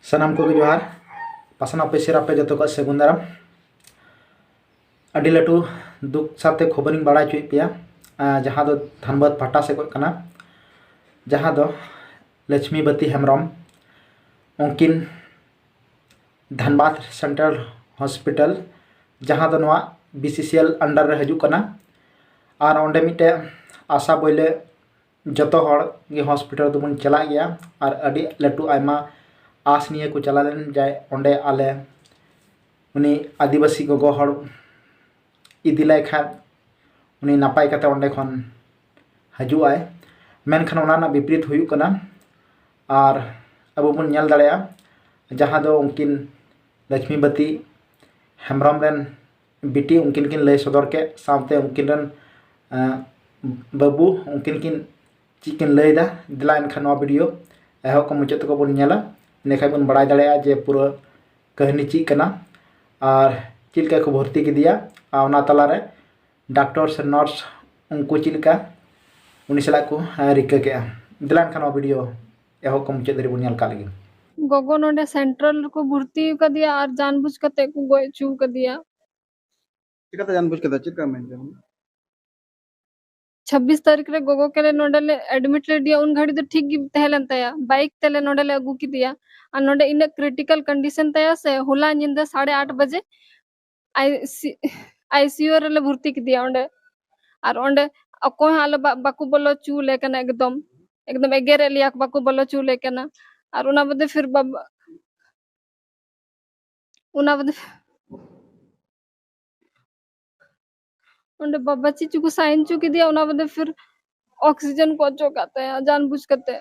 सनाम को जोहार पासना पे सिरा पे जो सेगुन दाराम अड़ी लटू दुख साथे खबर बड़ा चुई पे जहाँ दो धनबाद पाटा से कोना जहाँ दो लक्ष्मीवती हेम्ब्रम उनकिन धनबाद सेंट्रल हॉस्पिटल जहाँ दो नवा BCCL अंडर रे हजू कना और ओंडे मिटे आशा बोले जतो हर गे हॉस्पिटल दो बन चला गया और अड़ी लटू आयमा आस निये को चला लेन जाए ओंडे आले उनी आदिवासी गोगो हर इदी लाई खान उनी नापाय कते ओंडे खन हजू आय मेनखान ओना विपरीत हुयु कना और अब बन नेल दाड़ेया जहाँ दो उनकिन लक्ष्मीवती हेम्ब्रम रेन बिटी उनकिन किन लय सदर के सामते उनकिन रन बाबू उनकिन किन चिकिन लयदा दिला एनखान नवा वीडियो एहो को मुचाद को बन नेला नेखाय बन बड़ाय दाड़ेया जे पूरा कहनी ची कना और चिलका को भर्ती किदिया और तलारे डॉक्टर से नर्स उनको चिलका उनी सला को रिका के दिला एनखान नवा वीडियो एहो को मुचाद रे बन नेल का लगी गोगो नोडे सेंट्रल को भर्ती कर दिया और जानबूझ कते को गोय चू कर दिया चिकाते जानबूझ कते चिका मेन 26 तारीख रे गोगो के नोडे ले एडमिट ले दिया उन घड़ी तो ठीक गी तहलन तया बाइक तेले नोडे ले अगु की दिया और नोडे इन क्रिटिकल कंडीशन तया से होला निंदा 8:30 बजे आईसीयू रे भर्ती की दिया ओंडे और ओंडे अकोय हाल बाकू बोलो चू लेकना एकदम एगेरे लिया बाकू बोलो चू लेकना और उना बदे फिर उना बदे उन्हें बाबा चीचू को साइन चुकी दिया उना बदे फिर ऑक्सीजन को चोकाते हैं जानबूझ करते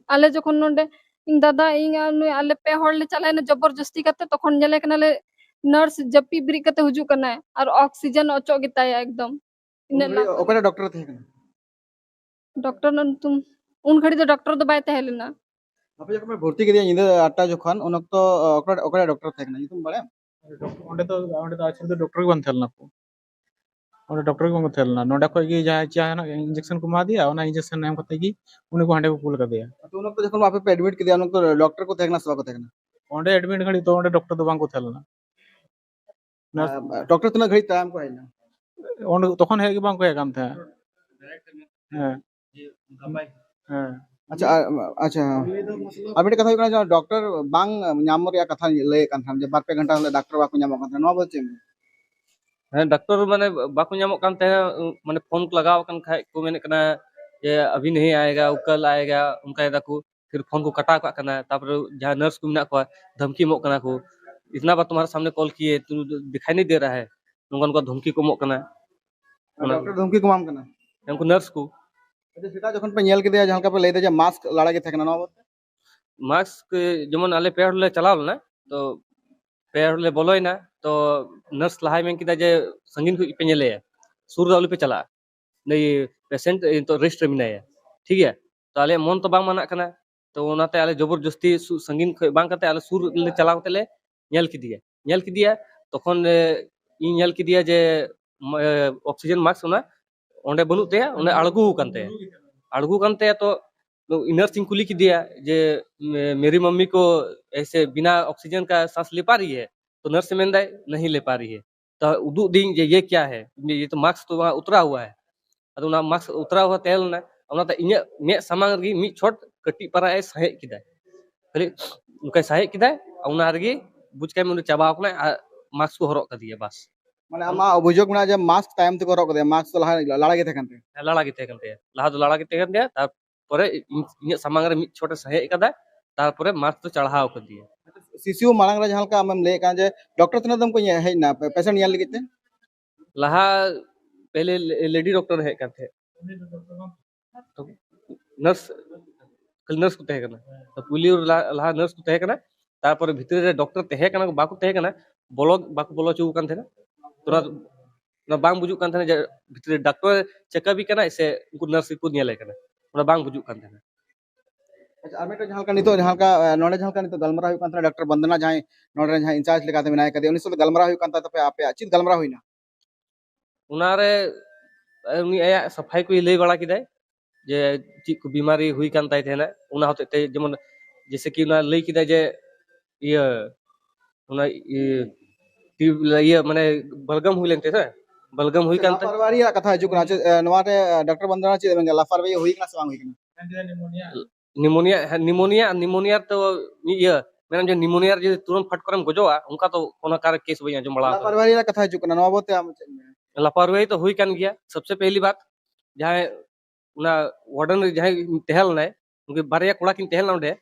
आले जखन नोंडे इन दादा इन आले पे हॉल ले चलाए ना जबरदस्ती करते तखन जले कना ले नर्स जप्पी ब्री करते हुजू करना है और ऑक्सीजन ओचो गिता है एकदम ओकरे डॉक्टर थे डॉक्टर न तुम उन घड़ी तो डॉक्टर तो बाय तहे लेना अपे जक में भर्ती के दिया निंदा 8टा जखन उन तो ओकरे डॉक्टर थे ना तुम बड़े ओंडे तो आछे तो डॉक्टर के बन थेलना को और डॉक्टर को थेलना नोडा को गी जा चाहना इंजेक्शन को मा दिया ओना इंजेक्शन एम कते गी उनी को हांडे को पुल कर दिया तो उन तो जखन आपे पे एडमिट के दिया उन तो डॉक्टर को थे ना सब को थे ना ओंडे एडमिट घड़ी तो ओंडे डॉक्टर तो बांग को थेलना डॉक्टर तना घड़ी टाइम को आइना ओंडे तखन हे बांग को हे काम थे हां अच्छा अच्छा अबे कथा हुई कना डॉक्टर बांग नाम रे कथा ले कान थाम जे 2 घंटा हले डॉक्टर बाको नाम कान था नो बोलचे डॉक्टर माने बाको नामो कान थे माने फोन को लगाव कान खाय को मेने कना ये अभी नहीं आएगा वो कल आएगा उनका एदा को फिर फोन को कटा का कना तापर जहां नर्स को मिना को धमकी मो कना को इतना बार तुम्हारे सामने कॉल किए तू दिखाई नहीं दे रहा है उनका उनका धमकी को मो कना डॉक्टर धमकी को माम कना उनको नर्स को अच्छा सेटा जखन पे नेल के दिया जहां का पे ले दे मास्क लाड़ा के थे ना नो मास्क जेमन आले पेड़ ले चलाव ना तो पेड़ ले बोलोय ना तो नर्स लहाय में किदा जे संगीन को पे नेले सुर दाउली पे चला नहीं पेशेंट तो रेस्ट में नहीं है ठीक है तो आले मन तो बांग मना कना तो ओनाते आले जबरदस्ती संगीन बांग करते आले सुर ले चलाव तेले नेल की दिया तखन इ नेल की दिया जे ऑक्सीजन मास्क ओना ओंडे बनु ते ओने अड़गू कानते तो नर्स कुली की दिया जे मेरी मम्मी को ऐसे बिना ऑक्सीजन का सांस ले पा रही है तो नर्स में नहीं ले पा रही है तो उदू दिन ये क्या है ये तो मास्क तो वहाँ उतरा हुआ है अदो ना मास्क उतरा हुआ तेल ना ओनाते इने मे सामांग गी मी छोट कटी परा ए सहे किदा खाली उनका सहे किदा ओना रगी बुझ के मन चाबा कना मास्क को हरक दिया बस माने आमा अभियोग ना जे मास्क टाइम ते करक दे मास्क तो लाड़ा के थे कनते लाड़ा के तेकनते लहा दो लाड़ा के तेकनते तारपरे इन सामांग रे मी छोटे सहे कदा तारपरे मास्क तो चढ़ाव कर दिया सीसीयू मांग रे जहां का हम ले का जे डॉक्टर तना तुम को है ना पेशेंट नेल लिखते लहा पहले लेडी डॉक्टर है करते तो नर्स कल नर्स को तहे कना तो पुली और लहा नर्स को तहे कना तारपरे भीतर रे डॉक्टर तहे कना बाकू तहे कना बाकू बोलो चू कान थे ना तोरा ना बांग बुजु कान थे ना भीतर डॉक्टर चेकअप भी कना इसे उनको नर्स को नेले कना ओना बांग बुजु कान थे ना अच्छा आमे तो जहां का नोडे जहां का नितो गलमरा हुई कान डॉक्टर वंदना जहां नोडे जहां इंचार्ज लेकाते मिनाय कदे उनी सो गलमरा हुई कान ता पे आपे चित गलमरा हुईना उनारे उनी आया सफाई को लई बड़ा किदाय जे ची को बीमारी हुई कान ताई थे ना उना होते ते जेमन जैसे कि उना लई किदाय जे iya una iya mane balgam हुई लेनते से balgam हुई कांते लापरवाही कथा हिजुक ना नवारे डॉक्टर बंदना चे बेंगे लापरवाही हुई ना से बांग हुई निमोनिया निमोनिया तो iya मैंने जो निमोनिया जो तुरंत फट करम गजोआ उनका तो कोनो कार केस बई जो बड़ा लापरवाही कथा हिजुक ना नवा बोते आम लापरवाही तो हुई कान गया सबसे पहली बात जहाँ उना वार्डन जहाँ तहल ना उनके बारिया कोड़ा किन तहल ना उंडे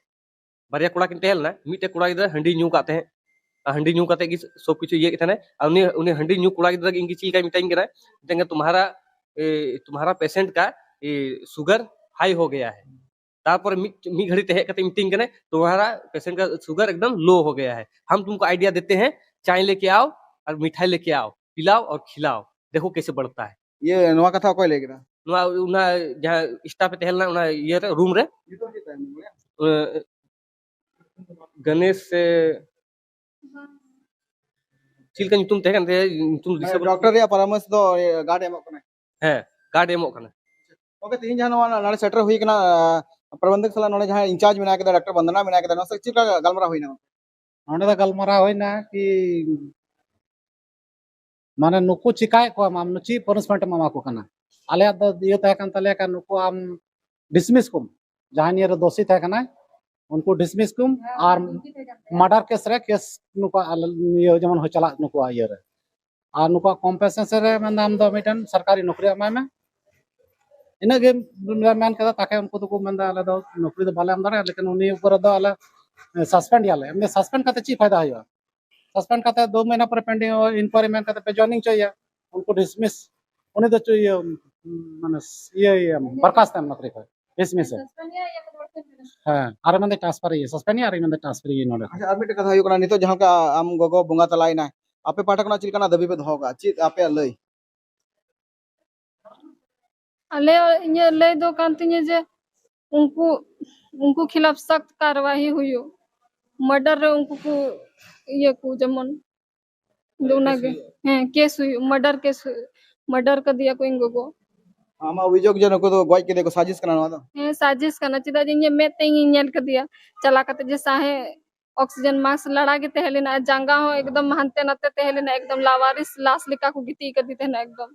बारिया कोड़ा किन तहल ना मिटे कोड़ा इधर हंडी न्यू काते हैं हंडी न्यू काते की सब कुछ ये कहते हैं उन्हें उन्हें हंडी न्यू कोड़ा इधर इनकी चील का मिटाएंगे ना देंगे तुम्हारा पेशेंट का शुगर हाई हो गया है तापर मी घड़ी तहे कते मीटिंग कने तुम्हारा पेशेंट का शुगर एकदम लो हो गया है हम तुमको आइडिया देते हैं चाय लेके आओ और मिठाई लेके आओ पिलाओ और खिलाओ देखो कैसे बढ़ता है ये नवा कथा कोई लेगिरा नवा उना जहां स्टाफ पे तहलना उना ये रे रूम रे गणेश से चिलका तुम तहे कन तुम डॉक्टर या परामर्श दो गार्ड एमो कने है कार्ड एमो कने ओके तीन जहां नवा नाले सेटर हुई कना प्रबंधक सला नोने जहां इंचार्ज मेना के डॉक्टर बंदना मेना के नसा चिका गलमरा हुई ना ᱚᱸᱰᱮ ᱫᱚ ᱜᱟᱞᱢᱟᱨᱟᱣ ᱦᱩᱭᱱᱟ ᱠᱤ ᱢᱟᱱᱮ ᱱᱩᱠᱩ ᱪᱤᱠᱟᱭᱮᱫ ᱠᱚᱣᱟ ᱟᱢ ᱪᱮᱫ ᱯᱟᱱᱤᱥᱢᱮᱱᱴ ᱮᱢ ᱮᱢᱟ ᱠᱚ ᱠᱟᱱᱟ ᱟᱞᱮᱭᱟᱜ ᱫᱚ ᱤᱭᱟᱹ ᱛᱟᱦᱮᱸ ᱠᱟᱱ ᱛᱟᱞᱮᱭᱟ ᱠᱟ ᱱᱩᱠᱩ ᱟᱢ ᱰᱤᱥᱢᱤᱥ ᱠᱚᱢ ᱡᱟᱦᱟᱸ ᱱᱤᱭᱟᱹ ᱨᱮ ᱫᱳᱥᱤ ᱛᱟᱦᱮᱸ ᱠᱟᱱᱟᱭ उनको डिसमिस कुम और मर्डर केस रे केस नुका ये जेमन हो चला नुका ये रे और नुका कॉम्पेंसेशन रे मन नाम दो मिटन सरकारी नौकरी अमाय में इना गे मैन कदा ताके उनको तो को मन दा दो नौकरी तो बाले हम दारे लेकिन उनी ऊपर दो आला सस्पेंड याले हमने सस्पेंड करते ची फायदा होया सस्पेंड करते 2 महीना पर पेंडिंग इंक्वायरी में करते पे जॉइनिंग चाहिए उनको डिसमिस उन्हें तो चाहिए माने ये बर्खास्त है नौकरी को डिसमिस है हाँ आरे मंदे ट्रांसफर ये सस्पेंड या आरे मंदे ट्रांसफर ये नोडे अच्छा आर मिटे कथा हुई कना नितो जहां का आम गोगो बुंगा तलाई ना आपे पाठक ना चिलकना दबी पे दोगा ची आपे लई अले ये ले दो कांतिने जे उनको उनको खिलाफ सख्त कार्रवाई हुई मर्डर रे उनको को ये को जमन दोना के हैं केस हुई मर्डर कर दिया को इनको को आमा अभियोग जन को तो गोय के देखो साजिश करना ना हैं साजिश करना चिदा जे मैं तेंग इंजल कर दिया चला कते जे साहे ऑक्सीजन मास्क लड़ा के तहलेना जांगा हो एकदम हंते नते तहलेना एकदम लावारिस लाश लिका को गिती कर दी ना एकदम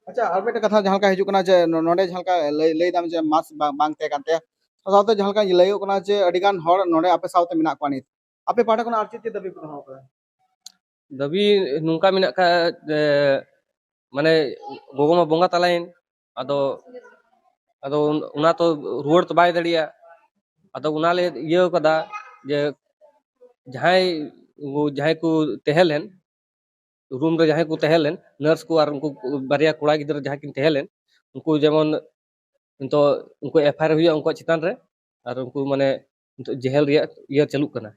अच्छा आर मिटे कथा जहां का हिजु कना जे नोडे जहां का लई दाम जे मास बांगते कानते साउते जहां का लइयो कना जे अडिगान हर नोडे आपे साउते मिना पानी आपे पाठक ना आरचित दबी पे दोहा का दबी नुका मिना का माने गोगोमा बोंगा तलाइन अदो अदो उना तो रुवर तो बाय दड़िया अदो उनाले ये कदा जे जहां को तहलेन रूम रे जहां को तहलेन नर्स को और उनको बारिया कोड़ा गिदर जहां किन तहलेन उनको जेमन तो उनको एफआईआर हुई उनको चितान रे और उनको माने जेल रिया ये चालू कना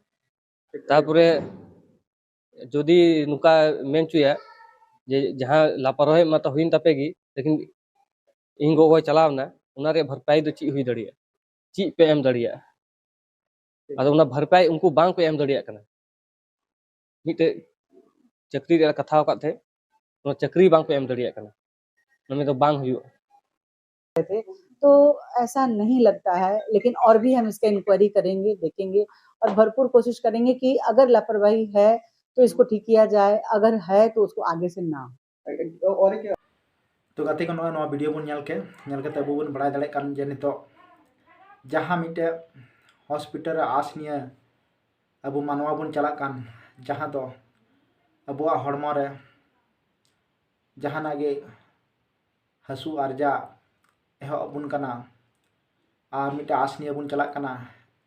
तारपरे जदि नुका मेन चुया जे जहां लापरवाही मत हुइन तपेगी लेकिन इन गो चलावना उना रे भरपाई दो ची हुई दड़िया ची पे एम दड़िया अदो उना भरपाई उनको बांग पे एम दड़िया कना मिटे चक्री रे कथा का थे उना चक्री बांग पे एम दड़िया कना नमे तो बांग हुई तो ऐसा नहीं लगता है लेकिन और भी हम इसका इंक्वायरी करेंगे देखेंगे और भरपूर कोशिश करेंगे कि अगर लापरवाही है तो इसको ठीक किया जाए अगर है तो उसको आगे से ना और तो गाते को नवा वीडियो बन नेल के अब बन बड़ा दाड़े कान जे नितो जहां मिटे हॉस्पिटल आसनिया अब मानवा बन चला कान जहां तो अबुआ हड़मो रे जहाना गे हसु आरजा एहबुन कना और मिटे आसनिया बन चला कना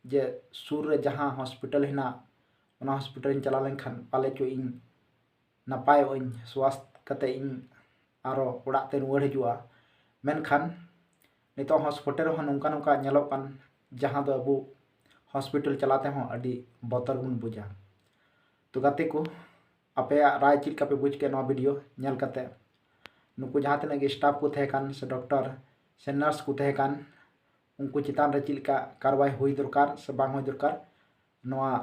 जे सुर रे जहां हॉस्पिटल हिना उना हॉस्पिटल चला लेनखान पाले चो इन नपाय ओइन स्वास्थ्य कते इन आरो उड़ाते रुआड़ हजुआ मेनखान नितो हॉस्पिटल हो नौका नौका नेलो कान जहां दो अबु हॉस्पिटल चलाते हो अडी बतर बन बुझा तो गाते को आपे राय चिल का पे बुझ के नवा वीडियो नेल कते नुकु जहां तने के स्टाफ को थे कान से डॉक्टर से नर्स को थे कान उनको चितान रे चिल का कार्रवाई हुई दरकार से बांग हुई दरकार नवा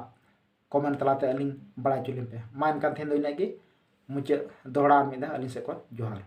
कमेंट तलाते अलिंग बड़ा चुलिम पे मान का थेन दोइना के मुझे दोहरा मिदा अलिंग से को जोहार।